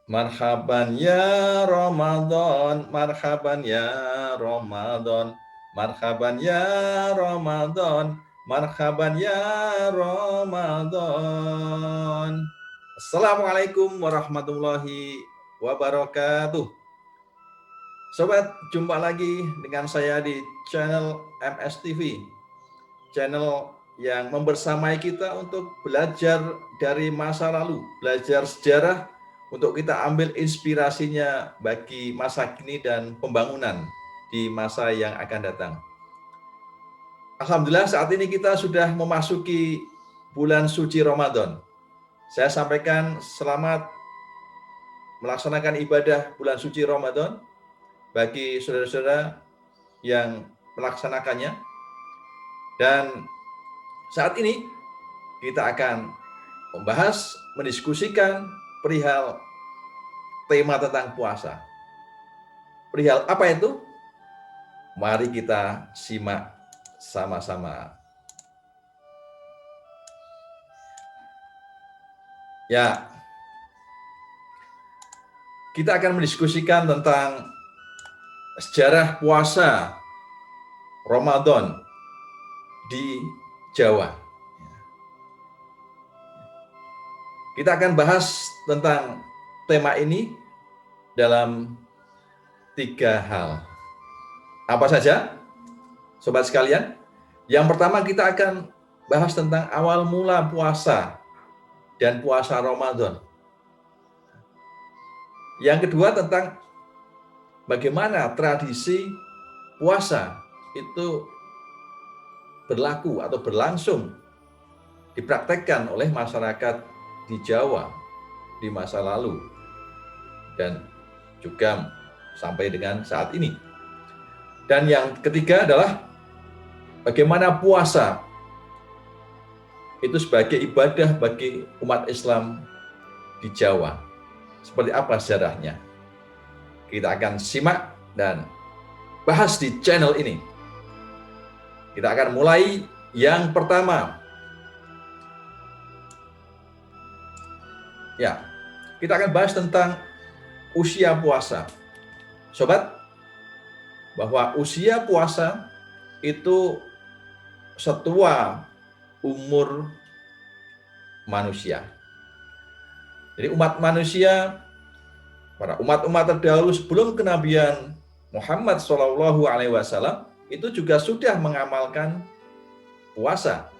Marhaban ya Ramadan, marhaban ya Ramadan, marhaban ya Ramadan, marhaban ya Ramadan. Assalamualaikum warahmatullahi wabarakatuh. Sobat, jumpa lagi dengan saya di channel MS TV, channel yang membersamai kita untuk belajar dari masa lalu, belajar sejarah untuk kita ambil inspirasinya bagi masa kini dan pembangunan di masa yang akan datang. Alhamdulillah saat ini kita sudah memasuki bulan suci Ramadan. Saya sampaikan selamat melaksanakan ibadah bulan suci Ramadan bagi saudara-saudara yang melaksanakannya. Dan saat ini kita akan membahas, mendiskusikan perihal tema tentang puasa. Perihal apa itu? Mari kita simak sama-sama. Ya, kita akan mendiskusikan tentang sejarah puasa Ramadan di Jawa. Kita akan bahas tentang tema ini dalam 3 hal. Apa saja, sobat sekalian? Yang pertama kita akan bahas tentang awal mula puasa dan puasa Ramadan. Yang kedua tentang bagaimana tradisi puasa itu berlaku atau berlangsung dipraktekkan oleh masyarakat di Jawa di masa lalu dan juga sampai dengan saat ini. Dan yang ketiga adalah bagaimana puasa itu sebagai ibadah bagi umat Islam di Jawa. Seperti apa sejarahnya? Kita akan simak dan bahas di channel ini. Kita akan mulai yang pertama. Ya, kita akan bahas tentang usia puasa. Sobat, bahwa usia puasa itu setua umur manusia. Jadi umat manusia, para umat-umat terdahulu sebelum kenabian Muhammad SAW itu juga sudah mengamalkan puasa.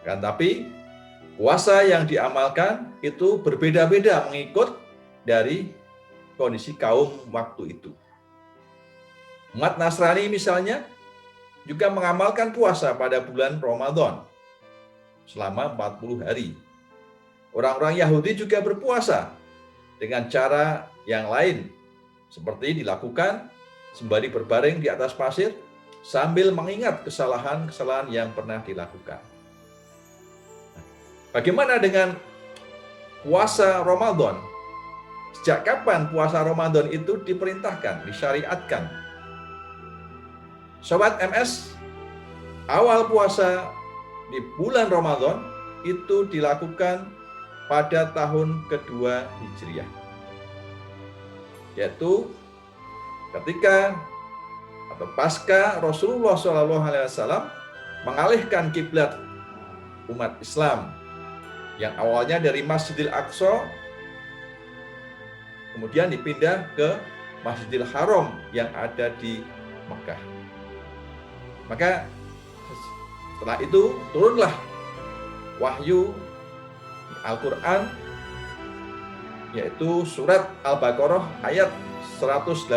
Kan, tapi puasa yang diamalkan itu berbeda-beda mengikut dari kondisi kaum waktu itu. Umat Nasrani misalnya juga mengamalkan puasa pada bulan Ramadan selama 40 hari. Orang-orang Yahudi juga berpuasa dengan cara yang lain, seperti dilakukan sembari berbaring di atas pasir sambil mengingat kesalahan-kesalahan yang pernah dilakukan. Bagaimana dengan puasa Ramadan? Sejak kapan puasa Ramadan itu diperintahkan, disyariatkan? Sobat MS, awal puasa di bulan Ramadan itu dilakukan pada tahun kedua Hijriah. Yaitu ketika atau pasca Rasulullah SAW mengalihkan kiblat umat Islam yang awalnya dari Masjidil Aqsa kemudian dipindah ke Masjidil Haram yang ada di Mekah. Maka setelah itu turunlah wahyu Al-Quran, yaitu surat Al-Baqarah ayat 183.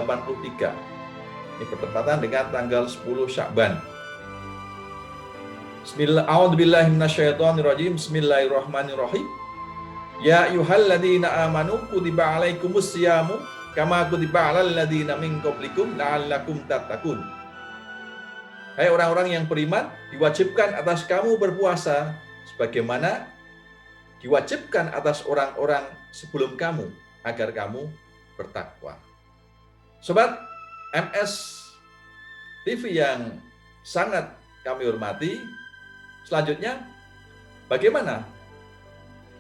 Ini bertepatan dengan tanggal 10 Sya'ban. Bismillahirrahmanirrahim. Ya ayyuhalladzina amanu kutiba alaikumus syamu kama kutiba alal ladzina min qablikum la'allakum tattaqun. Hai orang-orang yang beriman, diwajibkan atas kamu berpuasa sebagaimana diwajibkan atas orang-orang sebelum kamu agar kamu bertakwa. Sobat MS TV yang sangat kami hormati, selanjutnya bagaimana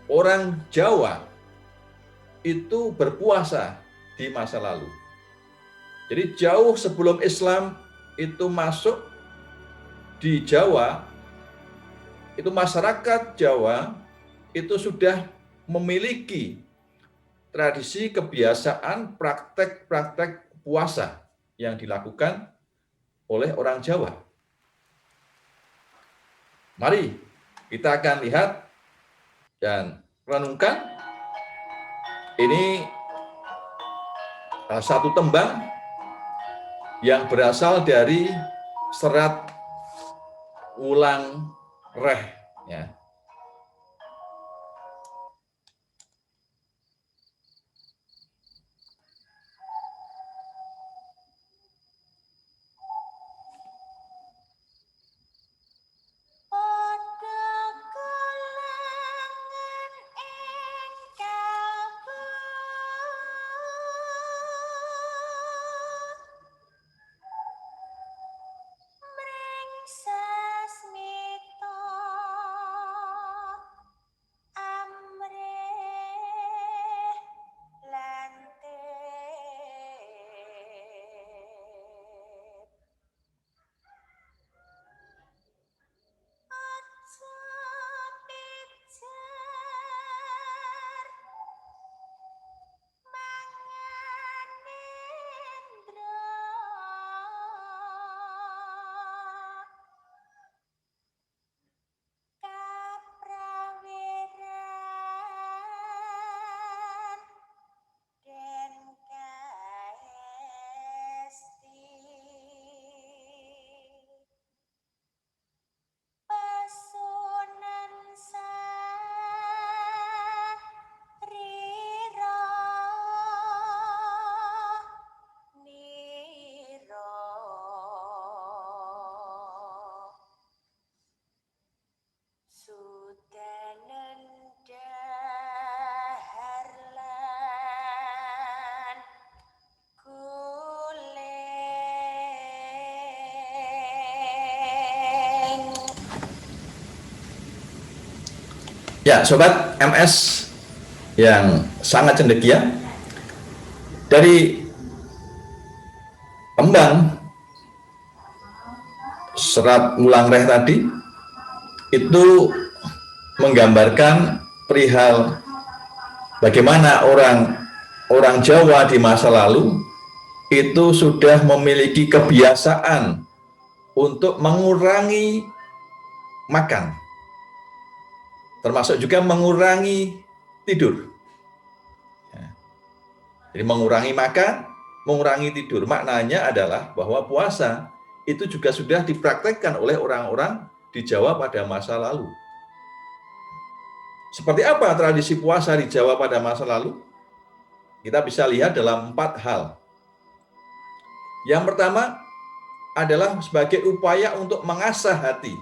orang Jawa itu berpuasa di masa lalu. Jadi jauh sebelum Islam itu masuk di Jawa, itu masyarakat Jawa itu sudah memiliki tradisi, kebiasaan, praktek-praktek puasa yang dilakukan oleh orang Jawa. Mari kita akan lihat dan renungkan. Ini satu tembang yang berasal dari serat Wulang Reh, ya. Ya, Sobat MS yang sangat cendekia, dari tembang serat Wulang Reh tadi itu menggambarkan perihal bagaimana orang Jawa di masa lalu itu sudah memiliki kebiasaan untuk mengurangi makan, termasuk juga mengurangi tidur. Jadi mengurangi makan, mengurangi tidur. Maknanya adalah bahwa puasa itu juga sudah dipraktekkan oleh orang-orang di Jawa pada masa lalu. Seperti apa tradisi puasa di Jawa pada masa lalu? Kita bisa lihat dalam 4 hal. Yang pertama adalah sebagai upaya untuk mengasah hati.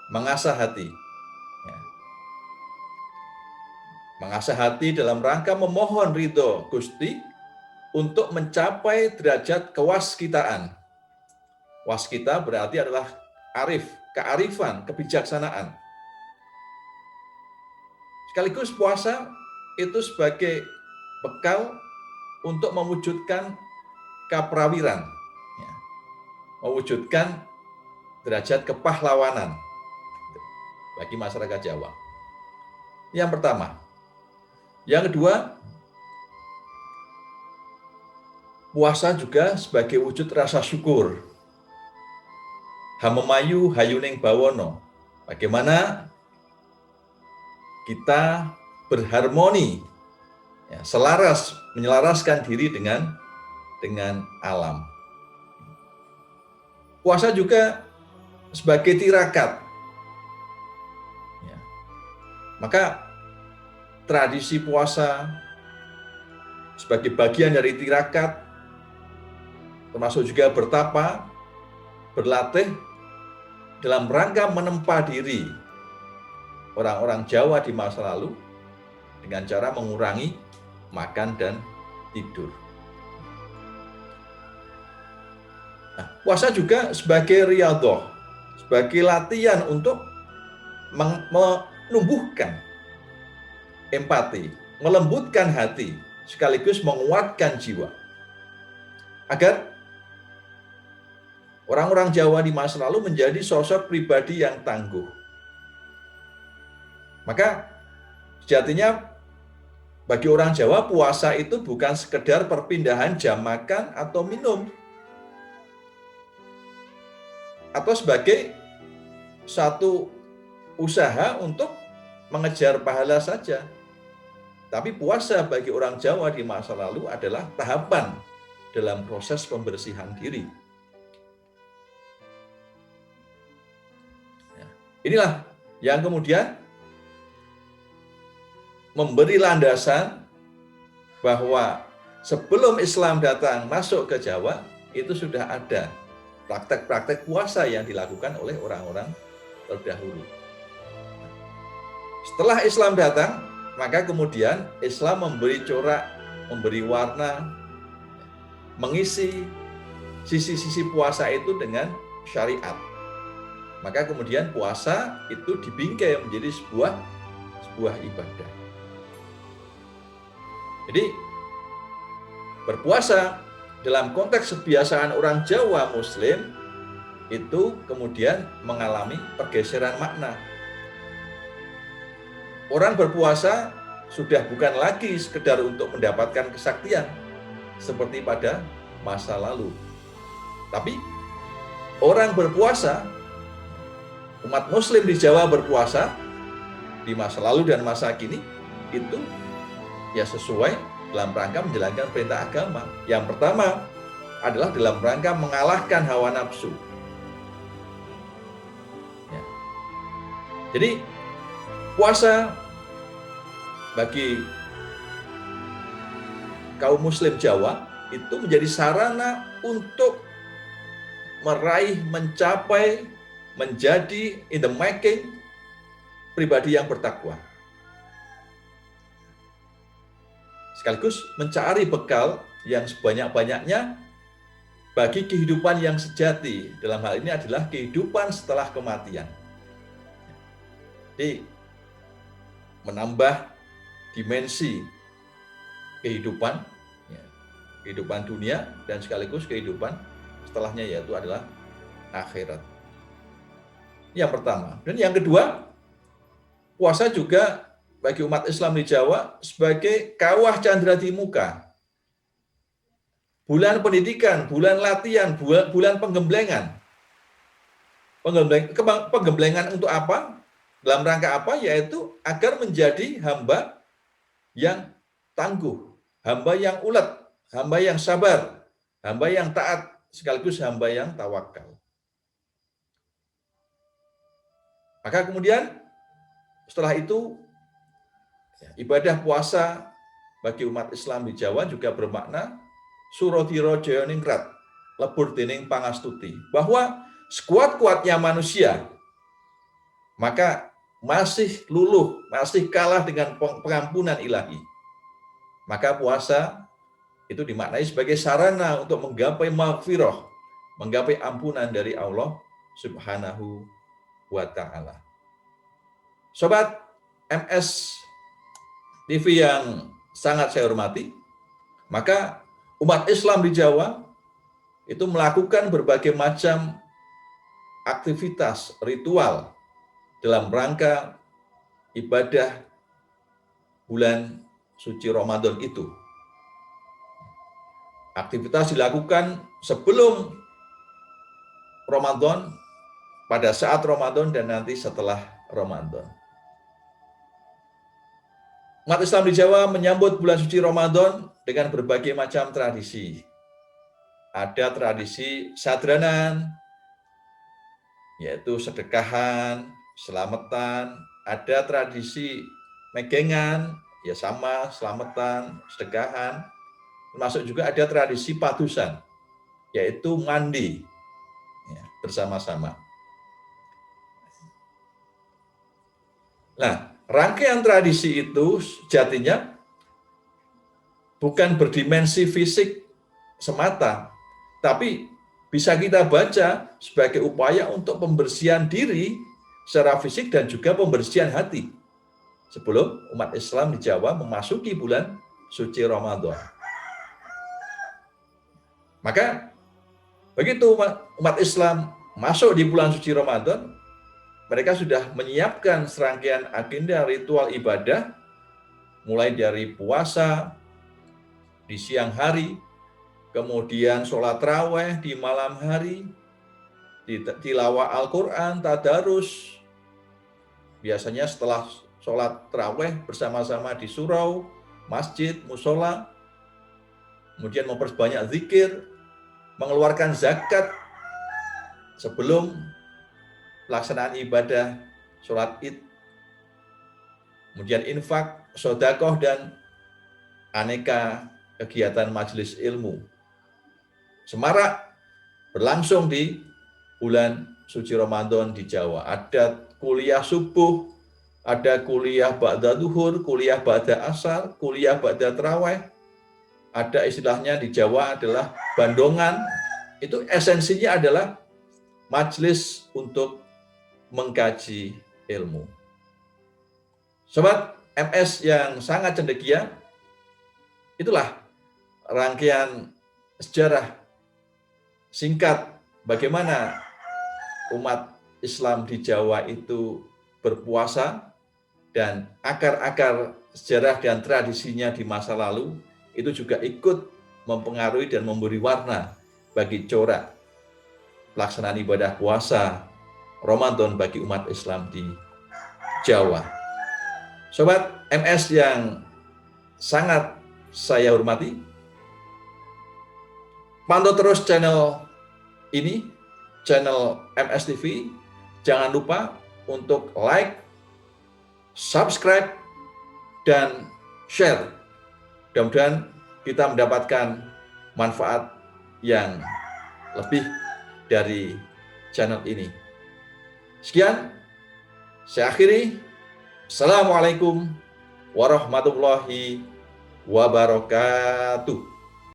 Mengasah hati. Mengasah hati dalam rangka memohon ridho Gusti untuk mencapai derajat kewaskitaan. Waskita berarti adalah arif, kearifan, kebijaksanaan. Sekaligus puasa itu sebagai bekal untuk mewujudkan kaprawiran, mewujudkan derajat kepahlawanan bagi masyarakat Jawa. Yang pertama. Yang kedua, puasa juga sebagai wujud rasa syukur. Hamemayu hayuning bawono. Bagaimana kita berharmoni, selaras, menyelaraskan diri dengan alam. Puasa juga sebagai tirakat. Maka tradisi puasa sebagai bagian dari tirakat, termasuk juga bertapa, berlatih dalam rangka menempa diri orang-orang Jawa di masa lalu dengan cara mengurangi makan dan tidur. Nah, puasa juga sebagai riyadhah, sebagai latihan untuk menumbuhkan empati, melembutkan hati, sekaligus menguatkan jiwa. Agar orang-orang Jawa di masa lalu menjadi sosok pribadi yang tangguh. Maka sejatinya bagi orang Jawa puasa itu bukan sekedar perpindahan jam makan atau minum, atau sebagai satu usaha untuk mengejar pahala saja. Tapi puasa bagi orang Jawa di masa lalu adalah tahapan dalam proses pembersihan diri. Inilah yang kemudian memberi landasan bahwa sebelum Islam datang masuk ke Jawa, itu sudah ada praktek-praktek puasa yang dilakukan oleh orang-orang terdahulu. Setelah Islam datang, maka kemudian Islam memberi corak, memberi warna, mengisi sisi-sisi puasa itu dengan syariat. Maka kemudian puasa itu dibingkai menjadi sebuah ibadah. Jadi berpuasa dalam konteks kebiasaan orang Jawa Muslim itu kemudian mengalami pergeseran makna. Orang berpuasa sudah bukan lagi sekedar untuk mendapatkan kesaktian seperti pada masa lalu. Tapi orang berpuasa, umat Muslim di Jawa berpuasa di masa lalu dan masa kini itu ya sesuai dalam rangka menjalankan perintah agama. Yang pertama adalah dalam rangka mengalahkan hawa nafsu. Ya. Jadi puasa bagi kaum Muslim Jawa itu menjadi sarana untuk meraih, mencapai, menjadi in the making pribadi yang bertakwa. Sekaligus mencari bekal yang sebanyak-banyaknya bagi kehidupan yang sejati. Dalam hal ini adalah kehidupan setelah kematian. Jadi menambah dimensi kehidupan, kehidupan dunia dan sekaligus kehidupan setelahnya, yaitu adalah akhirat. Yang pertama. Dan yang kedua, puasa juga bagi umat Islam di Jawa sebagai kawah candra di muka. Bulan pendidikan, bulan latihan, bulan penggemblengan. Penggemblengan untuk apa? Dalam rangka apa? Yaitu agar menjadi hamba yang tangguh, hamba yang ulet, hamba yang sabar, hamba yang taat, sekaligus hamba yang tawakal. Maka kemudian setelah itu ibadah puasa bagi umat Islam di Jawa juga bermakna surodiro jayaningrat, lebur dening pangastuti, bahwa sekuat-kuatnya manusia maka masih luluh, masih kalah dengan pengampunan ilahi. Maka puasa itu dimaknai sebagai sarana untuk menggapai maghfirah, menggapai ampunan dari Allah Subhanahu wa ta'ala. Sobat MS TV yang sangat saya hormati, maka umat Islam di Jawa itu melakukan berbagai macam aktivitas ritual dalam rangka ibadah bulan suci Ramadan itu. Aktivitas dilakukan sebelum Ramadan, pada saat Ramadan, dan nanti setelah Ramadan. Umat Islam di Jawa menyambut bulan suci Ramadan dengan berbagai macam tradisi. Ada tradisi sadranan, yaitu sedekahan, selamatan. Ada tradisi megengan, ya sama, selamatan, sedekahan. Termasuk juga ada tradisi padusan, yaitu mandi ya, bersama-sama. Nah, rangkaian tradisi itu sejatinya bukan berdimensi fisik semata, tapi bisa kita baca sebagai upaya untuk pembersihan diri secara fisik dan juga pembersihan hati. sebelum umat Islam di Jawa memasuki bulan suci Ramadan. Maka begitu umat Islam masuk di bulan suci Ramadan, mereka sudah menyiapkan serangkaian agenda ritual ibadah, mulai dari puasa di siang hari, kemudian sholat raweh di malam hari, tilawah Al-Quran, tadarus. Biasanya setelah sholat raweh bersama-sama di surau, masjid, musola, kemudian memperbanyak zikir, mengeluarkan zakat sebelum pelaksanaan ibadah sholat id, kemudian infak, sodakoh, dan aneka kegiatan majelis ilmu. Semarak berlangsung di bulan suci Ramadan di Jawa. Ada kuliah subuh, ada kuliah ba'da zuhur, kuliah ba'da asar, kuliah ba'da tarawih. Ada istilahnya di Jawa adalah bandongan. Itu esensinya adalah majelis untuk mengkaji ilmu. Sobat MS yang sangat cendekia, itulah rangkaian sejarah singkat bagaimana umat Islam di Jawa itu berpuasa, dan akar-akar sejarah dan tradisinya di masa lalu itu juga ikut mempengaruhi dan memberi warna bagi corak pelaksanaan ibadah puasa Ramadan bagi umat Islam di Jawa. Sobat MS yang sangat saya hormati, pantau terus channel ini, channel MS TV. Jangan lupa untuk like, subscribe, dan share. Mudah-mudahan kita mendapatkan manfaat yang lebih dari channel ini. Sekian, saya akhiri. Assalamualaikum warahmatullahi wabarakatuh.